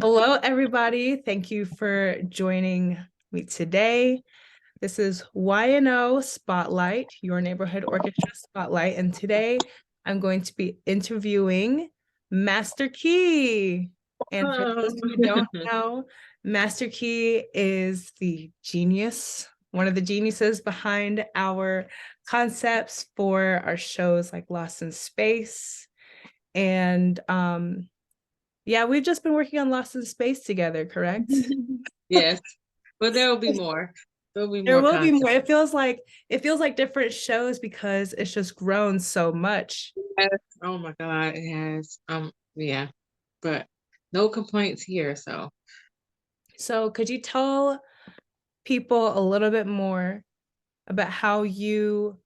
Hello, everybody. Thank you for joining me today. This is YNO Spotlight, your neighborhood orchestra spotlight. And today I'm going to be interviewing Master Kie. And for those who don't know, Master Kie is the genius, one of the geniuses behind our concepts for our shows like Lost in Space. And yeah, we've just been working on Lost in Space together, correct? Yes, but there will be more. There'll be There more will be content. more. It feels like different shows because it's just grown so much. Yes. Oh my God, it has. Yeah, but no complaints here. So, So could you tell people a little bit more about how you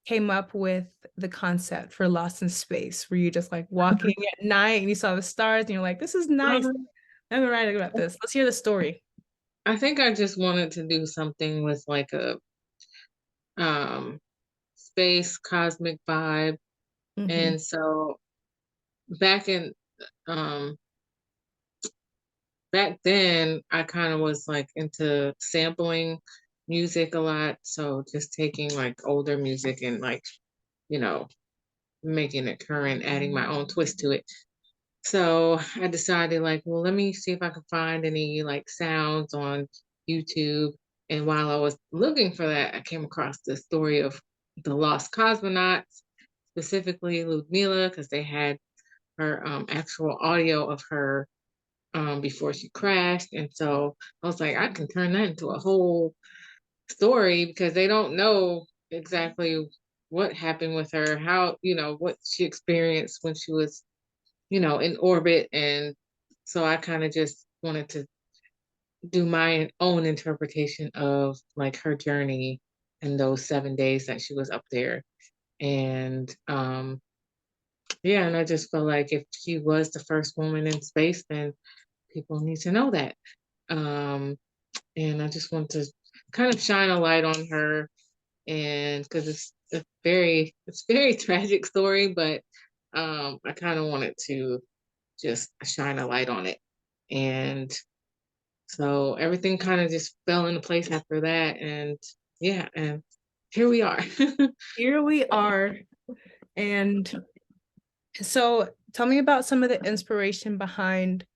came up with the concept for Lost in Space? Were you just like walking at night and you saw the stars and you're like, this is nice. I'm writing about this. Let's hear the story. I think I just wanted to do something with like a um space cosmic vibe, Mhm. and so back in um back then I kind of was like into sampling music a lot, so just taking like older music and like you know making it current, adding my own twist to it. So I decided, like, well, let me see if I can find any like sounds on YouTube. And while I was looking for that, I came across the story of the lost cosmonauts, specifically Ludmila, because they had her actual audio of her before she crashed. And so I was like, I can turn that into a whole story because they don't know exactly what happened with her, how, what she experienced when she was in orbit. And so I kind of just wanted to do my own interpretation of like her journey in those 7 days that she was up there. And yeah, and I just felt like if she was the first woman in space, then people need to know that. Um, and I just want to kind of shine a light on her, and because it's very tragic story, but I kind of wanted to just shine a light on it. And so everything kind of just fell into place after that. And yeah, and here we are. Here we are. And so tell me about some of the inspiration behind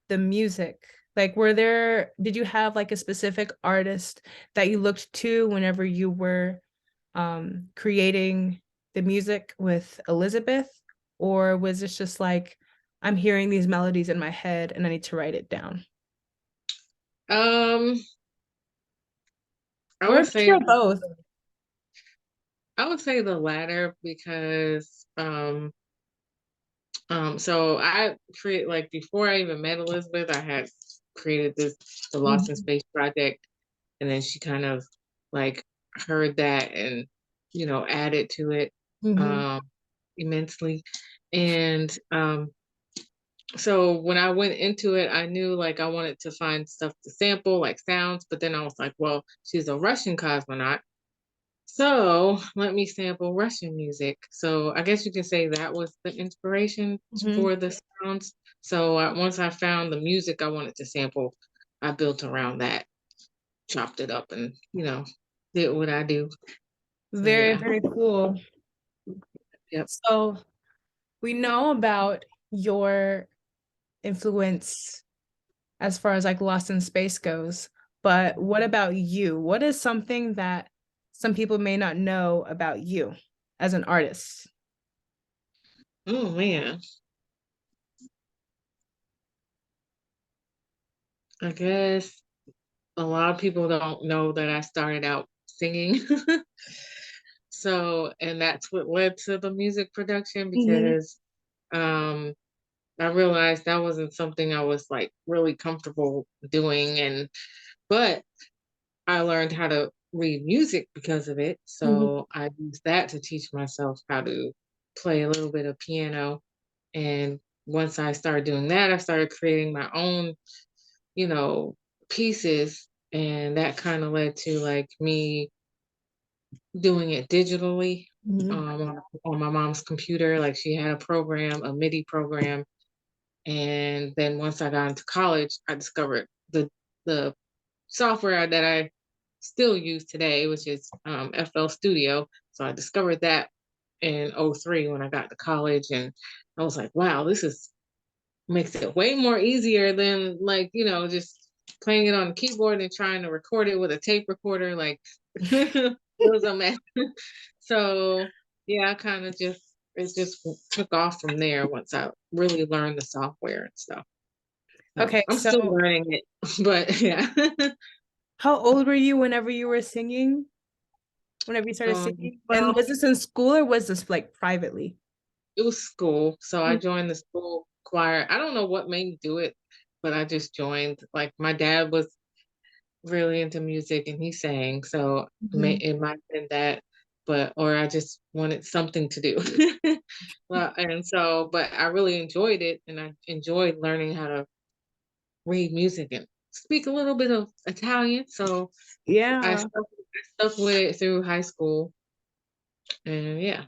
the music. Like, did you have like a specific artist that you looked to whenever you were creating the music with Elizabeth? Or was this just like, I'm hearing these melodies in my head and I need to write it down? um, I Or a would mixture say of both. I would say the latter because so I create like before I even met Elizabeth, I had created the Lost in Mhm. Space project, and then she kind of like heard that and added to it Mhm. um immensely. And so when I went into it, I knew like I wanted to find stuff to sample, like sounds, but then I was like, well, she's a Russian cosmonaut, so let me sample Russian music. So I guess you can say that was the inspiration Mhm. for the sounds. So once I found the music I wanted to sample, I built around that, chopped it up, and did what I do. So Very, yeah, very cool. yep. So we know about your influence as far as like Lost in Space goes, but what about you? What is something that some people may not know about you as an artist? Oh man, I guess a lot of people don't know that I started out singing. So, and that's what led to the music production Mhm. because um I realized that wasn't something I was like really comfortable doing, and but I learned how to read music because of it. Mhm. So I used that to teach myself how to play a little bit of piano. And once I started doing that, I started creating my own, you know, pieces. And that kind of led to like me doing it digitally Mhm. on my mom's computer. Like she had a program, a MIDI program, And then once I got into college, I discovered the software that I still use today, which is FL Studio. So I discovered that in '03 when I got to college, and I was like, wow, this is makes it way more easier than, like, just playing it on the keyboard and trying to record it with a tape recorder. Like, it was a mess. So yeah, I kind of just it just took off from there once I really learned the software and stuff. So Okay, I'm still so learning it, but yeah. how old were you whenever you were singing? Whenever you started singing? And Well, was this in school or was this like privately? it was school, so I Mm. joined the school choir. I don't know what made me do it, but I just joined. Like, my dad was really into music and he sang, so Mhm. it might have been that, but or I just wanted something to do. Well, and so, but I really enjoyed it, and I enjoyed learning how to read music and speak a little bit of Italian. So I Yeah, stuck with it through high school, and yeah.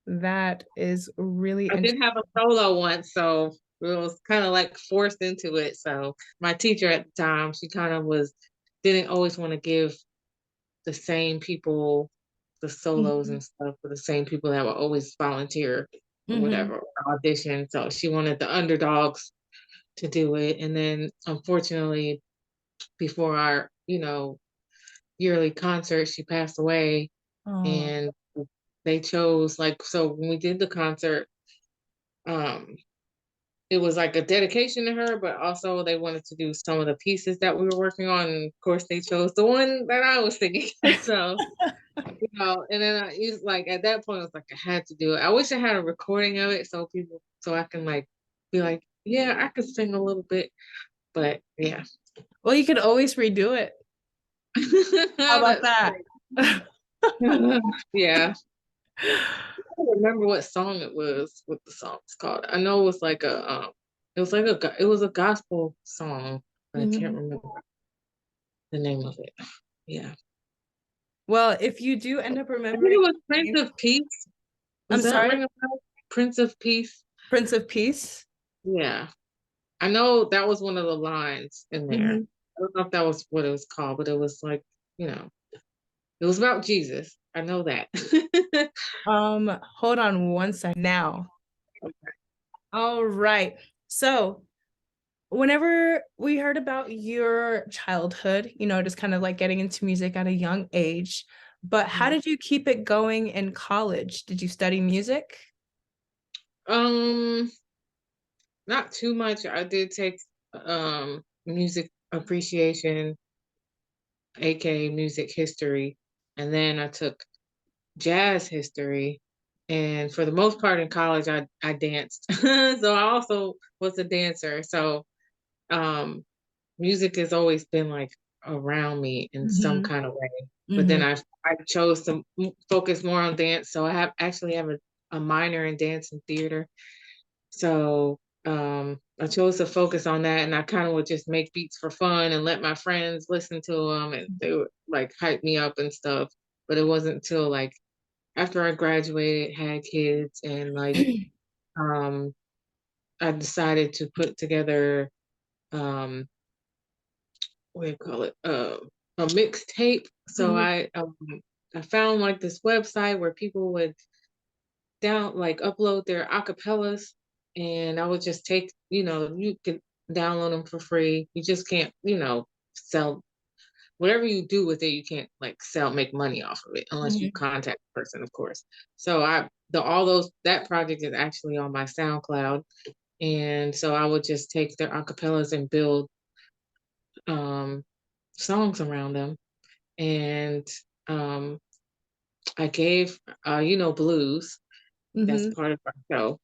that is really I did interesting. have a solo once, so it was kind of like forced into it. So my teacher at the time, she kind of was didn't always want to give the same people the solos Mhm. and stuff for the same people that would always volunteer or Mhm. whatever, or audition. So she wanted the underdogs to do it. And then, unfortunately, before our, yearly concert, she passed away, Oh. and they chose, like, so when we did the concert, um it was like a dedication to her, but also they wanted to do some of the pieces that we were working on. And of course, they chose the one that I was singing. So, and then I used, like, at that point, it was like I had to do it. I wish I had a recording of it so I can, like, be like, yeah, I could sing a little bit, but yeah. Well, you could always redo it. How about That's that? yeah. I don't remember what song it was, what the song's called. I know it was like it was a gospel song, but I can't Mhm. remember the name of it. Yeah. Well, if you do end up I think it remembering was the Prince name, of Peace. I'm Does that sorry, ring a bell? Prince of Peace? Prince of Peace. Yeah. I know that was one of the lines in there. Mhm. I don't know if that was what it was called, but it was like, you know, it was about Jesus. I know that. Hold on one second now. All right. So whenever we heard about your childhood, just kind of like getting into music at a young age, but how Mhm. did you keep it going in college? Did you study music? Um, Not too much. I did take music appreciation, aka music history, and then I took jazz history. And for the most part in college, I danced. So I also was a dancer. So um, music has always been like around me in some Mm-hmm. kind of way. But then Mm-hmm. I chose to focus more on dance. So I have a minor in dance and theater. So I chose to focus on that, and I kind of would just make beats for fun and let my friends listen to them, and they would like hype me up and stuff. But it wasn't until, like, after I graduated, had kids, and like um, I decided to put together um, what do you call it? A mixtape. So Mm-hmm. I found like this website where people would upload their acapellas, and I would just take, you can download them for free. You just can't, sell whatever you do with it. You can't like make money off of it unless you Mm-hmm. contact the person, of course. So all those that project is actually on my SoundCloud, and so I would just take their acapellas and build um, songs around them, and um, I gave blues. That's Mm-hmm. part of our show.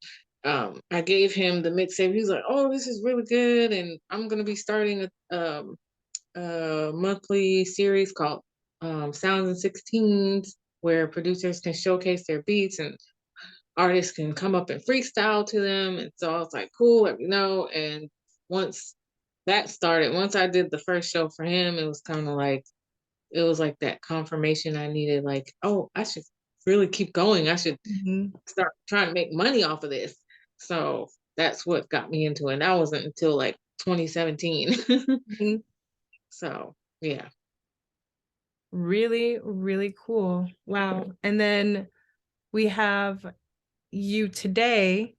I gave him the mixtape. He was like, "Oh, this is really good," and I'm gonna be starting a monthly series called Sounds and Sixteens, where producers can showcase their beats and artists can come up and freestyle to them. And so I was like, "Cool, let me know." And once once I did the first show for him, it was like that confirmation I needed. Like, oh, I should really keep going. I should Mm-hmm. start trying to make money off of this. So that's what got me into it. And that wasn't until like 2017. Mhm. So yeah. Really, really cool. Wow. And then we have you today.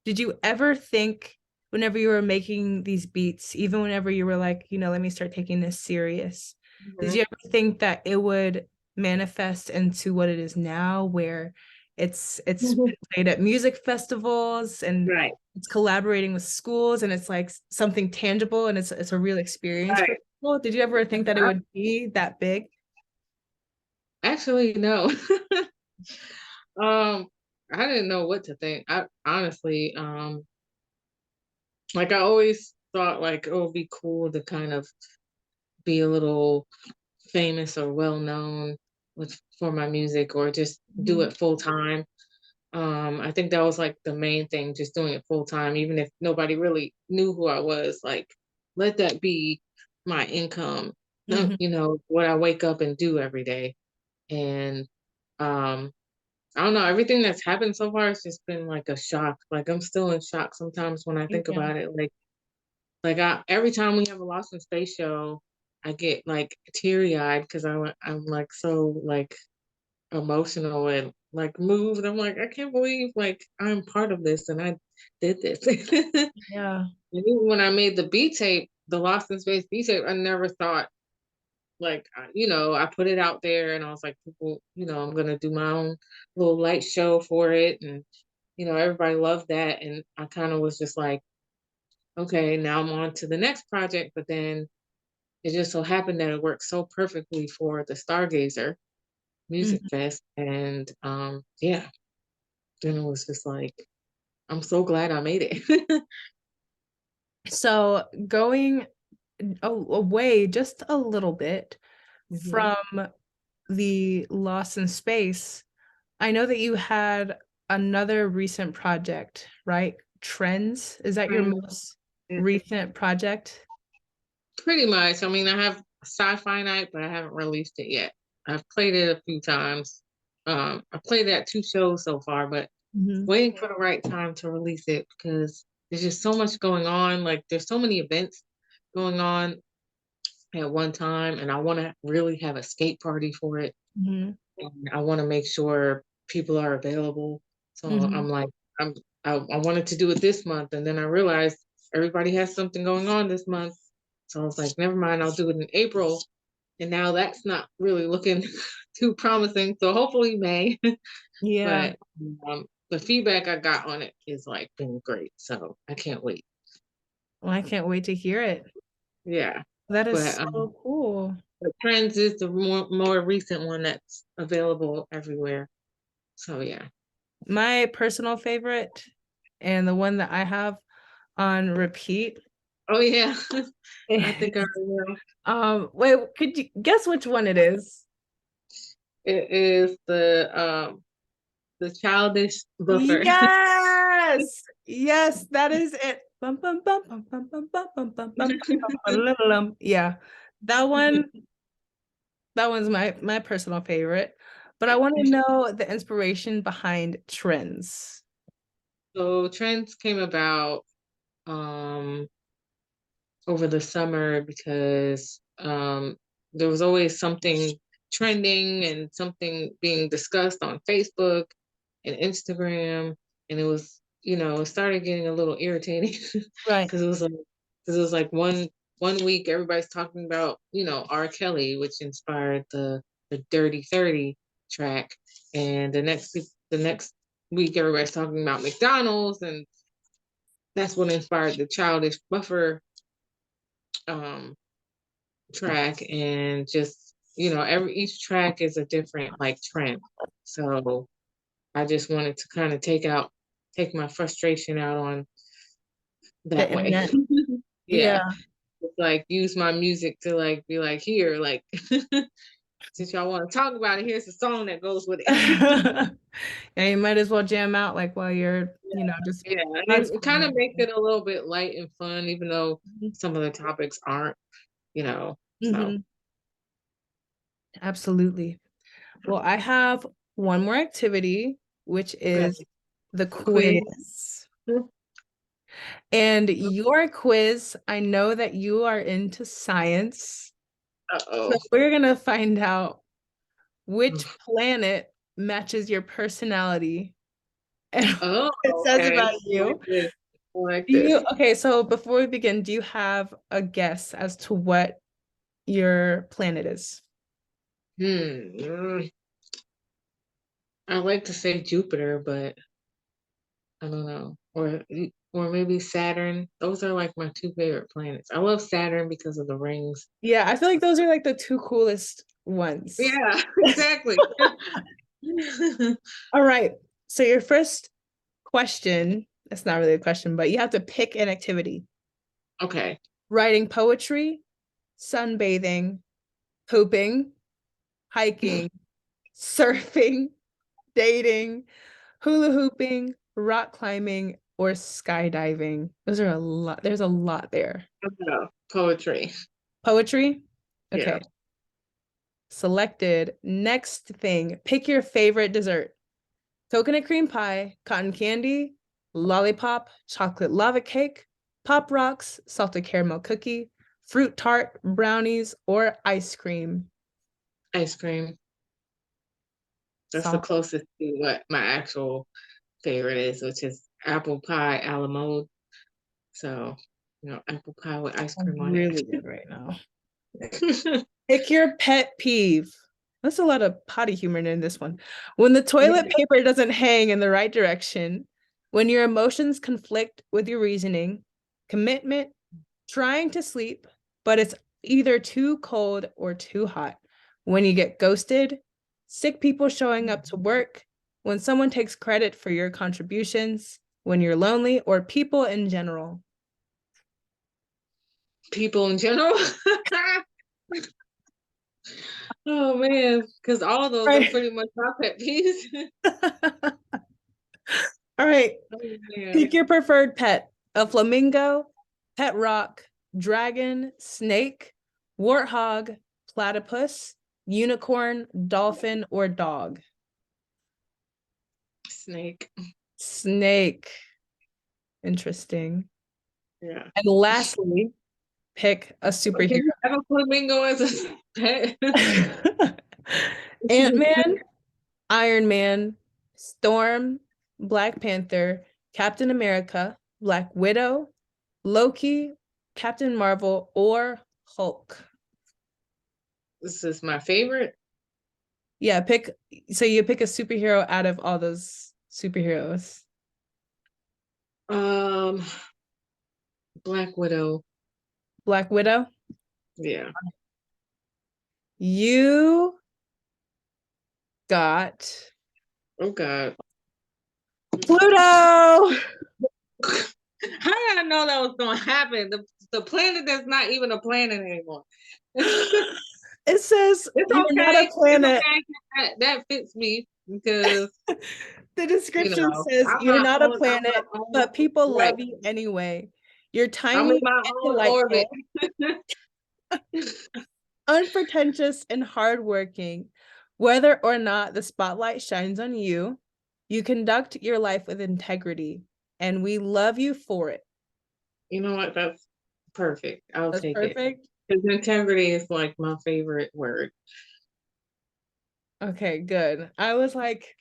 Did you ever think, whenever you were making these beats, even whenever you were like, let me start taking this serious, did Mhm. you ever think that it would manifest into what it is now, where it's been played at music festivals and Right. it's collaborating with schools and it's like something tangible and it's a real experience for Right. people? Did you ever think that it would be that big? Actually, no. um, I didn't know what to think. I honestly, like I always thought like it would be cool to kind of be a little famous or well known with for my music or just do Mhm. it full time. I think that was like the main thing, just doing it full time, even if nobody really knew who I was, like let that be my income, Mhm. what I wake up and do every day. And um I don't know, everything that's happened so far has just been like a shock. Like I'm still in shock sometimes when I think Yeah. about it. Like I every time we have a Lost in Space show, I get like teary eyed because I'm like so like emotional and like moved. I'm like, I can't believe like I'm part of this and I did this. Yeah. And even when I made the B tape, the Lost in Space B tape, I never thought like I put it out there and I was like, people, I'm gonna do my own little light show for it, and everybody loved that, and I kind of was just like, okay, now I'm on to the next project, but then it just so happened that it worked so perfectly for the Stargazer Music Mhm. Fest, and yeah, then it was just like, I'm so glad I made it. So going away just a little bit Hmm. from the Lost in Space, I know that you had another recent project, right? Trends. Is that your Right. most recent project? Pretty much. I mean, I have Sci-Fi Night, but I haven't released it yet. I've played it a few times. I played it at 2 shows so far, but Mhm. waiting for the right time to release it because there's just so much going on. Like there's so many events going on at one time, and I want to really have a skate party for it. Mhm. And I want to make sure people are available. So Mhm. I'm like, I'm I wanted to do it this month, and then I realized everybody has something going on this month. So I was like, never mind, I'll do it in April. And now that's not really looking too promising. So hopefully May. Yeah. But the feedback I got on it is like been great. So I can't wait. Well, I can't wait to hear it. Yeah. That But is so cool. the Trends is the more recent one that's available everywhere. So yeah. My personal favorite and the one that I have on repeat. Oh yeah. I think I know. Wait, could you guess which one it is? It is the childish buffer. Yes, yes, that is it. Bum, bum, bum, bum, bum, bum, bum, bum, bum, bum, bum, bum. Yeah, that one, that one's my personal favorite. But I want to know the inspiration behind trends. So Trends came about um over the summer because there was always something trending and something being discussed on Facebook and Instagram, and it started getting a little irritating Right. because it was like one week everybody's talking about R. Kelly, which inspired the Dirty 30 track, and the next week everybody's talking about McDonald's, and that's what inspired the Childish Buffer um track, and just every each track is a different like trend. So I just wanted to kind of take my frustration out on The that way. internet. Yeah, Yeah. just like use my music to like be like, here, like since y'all want to talk about it, here's the song that goes with it. Yeah, you might as well jam out like while you're, just Yeah, and it kind of transferring. makes it a little bit light and fun, even though some of the topics aren't. So Mhm. Absolutely. Well, I have one more activity, which okay, is the quiz. quiz. And your quiz, I know that you are into science. So Uh-oh. we're gonna find out which planet matches your personality and Oh, what it says okay. about I like you. this. I like Do you, this. okay, so before we begin, do you have a guess as to what your planet is? Hmm. I like to say Jupiter, but I don't know. Or maybe Saturn. Those are like my two favorite planets. I love Saturn because of the rings. Yeah, I feel like those are like the two coolest ones. Yeah, exactly. All right. So your first question, it's not really a question, but you have to pick an activity. Okay. Writing poetry, sunbathing, pooping, hiking, surfing, dating, hula hooping, rock climbing, or skydiving. Those are a lot. There's a lot there. No, poetry. Poetry? Yeah. Okay. Selected. Next thing, pick your favorite dessert. Coconut cream pie, cotton candy, lollipop, chocolate lava cake, pop rocks, salted caramel cookie, fruit tart, brownies, or ice cream. Ice cream. That's the Solid. closest to what my actual favorite is, which is apple pie a la mode. So, apple pie with ice I'm cream on really good right now. it. Pick your pet peeve. That's a lot of potty humor in this one. When the toilet Yeah. paper doesn't hang in the right direction, when your emotions conflict with your reasoning, commitment, trying to sleep, but it's either too cold or too hot, when you get ghosted, sick people showing up to work, when someone takes credit for your contributions, when you're lonely, or people in general. People in general. Oh man, because all of those are Right. pretty much my pet peeves. All right. Oh man. Pick your preferred pet: a flamingo, pet rock, dragon, snake, warthog, platypus, unicorn, dolphin, or dog. Snake. Snake. Interesting. Yeah. And lastly, pick a Can superhero. you have a flamingo as a pet? Ant-Man, Iron Man, Storm, Black Panther, Captain America, Black Widow, Loki, Captain Marvel, or Hulk. This is my favorite. Yeah, pick so you pick a superhero out of all those superheroes. Um, Black Widow. Black Widow. Yeah. You got Oh God. Pluto. How did I know that was going to happen? The planet that's not even a planet anymore. It's It says you're not a okay. It's planet. okay. That fits me because The description says you're not a I'm planet, my own, but people right. love you anyway. You're I'm in tiny my and own orbit. delightful, unpretentious and hardworking. Whether or not the spotlight shines on you, you conduct your life with integrity, and we love you for it. You know what? That's perfect. I'll That's take it. perfect. Because integrity is like my favorite word. Okay, good. I was like,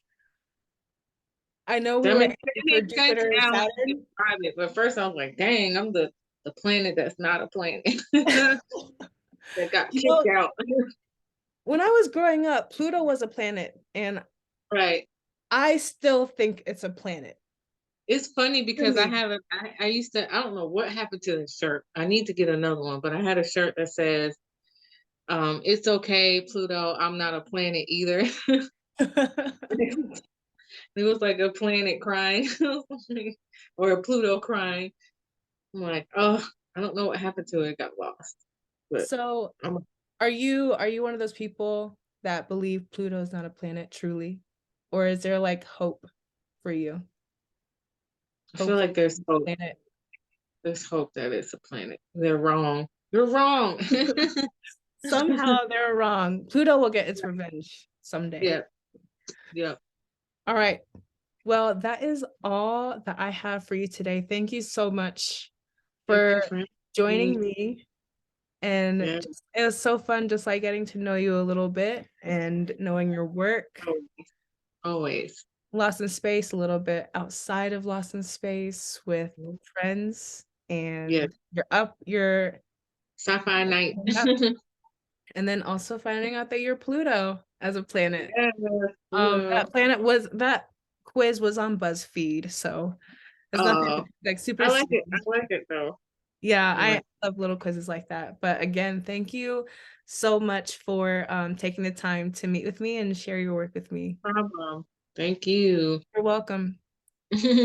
I know we That were makes, aiming that for makes sense Jupiter and now when you Saturn. describe it. But first I was like, dang, I'm the planet that's not a planet that got You kicked know, out. when I was growing up, Pluto was a planet, and Right. I still think it's a planet. It's funny because Truly. I used to, I don't know what happened to the shirt. I need to get another one, but I had a shirt that says, it's okay, Pluto, I'm not a planet either. It was like a planet crying or a Pluto crying. I'm like, oh, I don't know what happened to it. It got lost. But So, I'm, are you one of those people that believe Pluto is not a planet truly? Or is there like hope for you? I feel Hopeful like there's hope. planet. There's hope that it's a planet. They're wrong. You're wrong. Somehow they're wrong. Pluto will get its revenge someday. Yeah. Yeah. All right. Well, that is all that I have for you today. Thank you so much Thank for you for having me. joining me. And Yeah, it was so fun just like getting to know you a little bit and knowing your work. always. Always. Lost in Space, a little bit outside of Lost in Space with Mhm. friends, Yeah. and you're Sci-fi night. up, and then also finding out that you're Pluto as a planet. Yeah, Pluto. That quiz was on BuzzFeed, so it's nothing Oh, like super I like it. serious. I like it though. Yeah, I I like love little quizzes like that. But again, thank you so much for taking the time to meet with me and share your work with me. problem. Thank you. You're welcome.